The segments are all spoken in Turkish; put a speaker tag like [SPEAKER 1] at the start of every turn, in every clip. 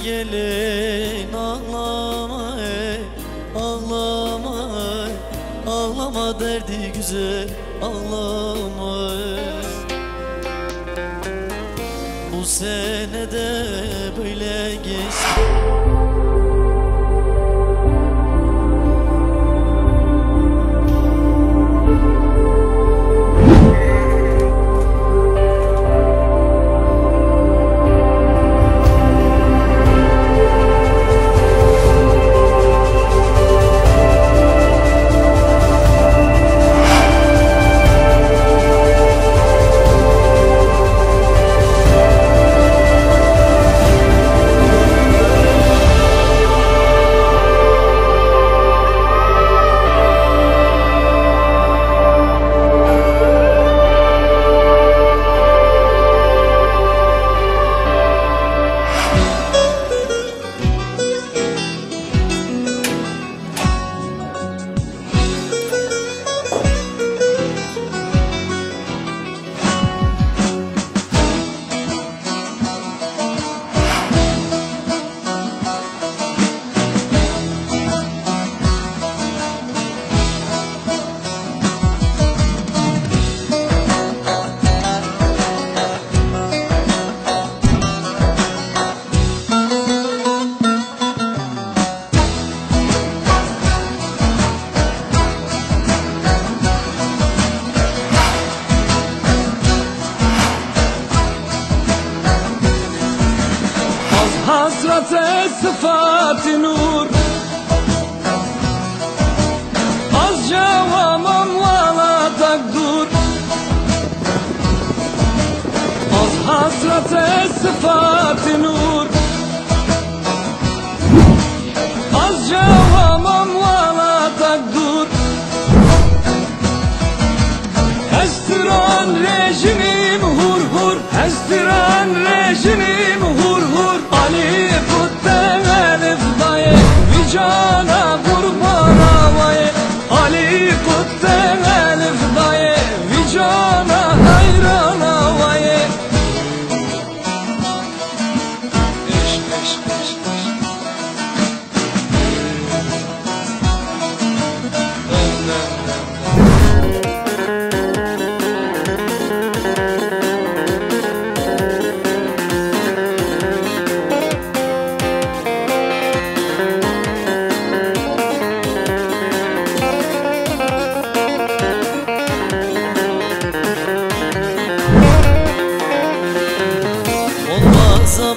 [SPEAKER 1] gelin ağlama ey, ağlama ey, ağlama derdi güzel ağlama ey. Bu sene de böyle geçti.
[SPEAKER 2] Hasrete sıfat-ı nur, az cevamam vala takdur. Az hasrete sıfat-ı nur, az cevamam vala takdur. Hestiran rejinim hur hur, hestiran rejinim hur hur. Ali putten elif daye, vicana kurbana vaye. Ali putten elif daye, vicana hayrana vaye. Eş eş eş eş.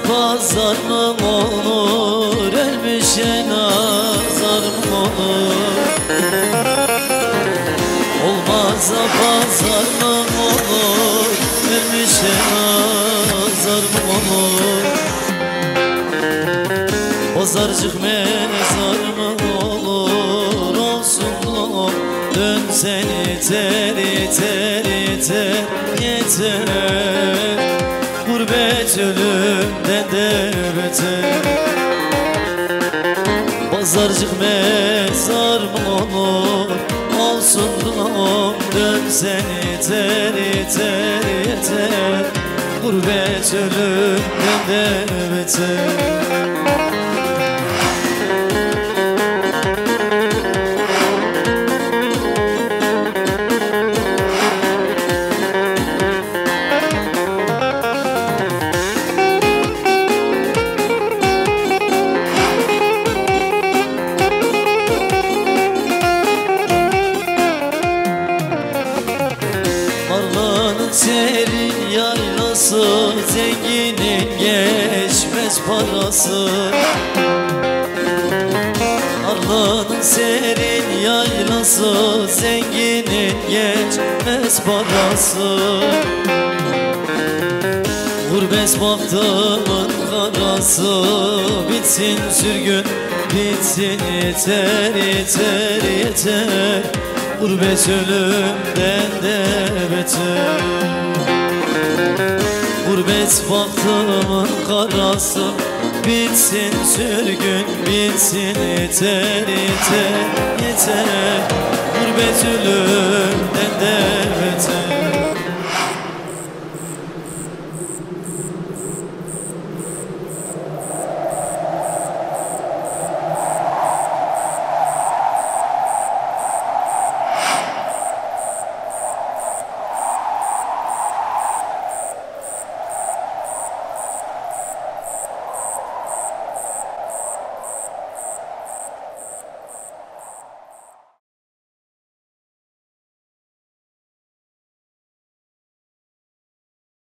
[SPEAKER 1] Pazar mı olur, ölmüşe nazar mı olur? Olmazsa pazar mı olur, ölmüşe nazar mı olur? Pazarcık mezar mı olur, olsun da dön sen yeter yeter yeter yeter. Gurbet ölümden de beter. Pazarcık mezar mı olur, olsun duam dön sen yeter yeter yeter. Gurbet ölümden de beter. Serin yaylası, zenginin geçmez parası. Arlanın serin yaylası, zenginin geçmez parası. Gurbet bahtımın karası, bitsin sürgün, bitsin yeter yeter yeter. Gurbet ölümden de beter. Gurbet bahtımın karası, bitsin sürgün, bitsin yeter yeter yeter. Gurbet ölüm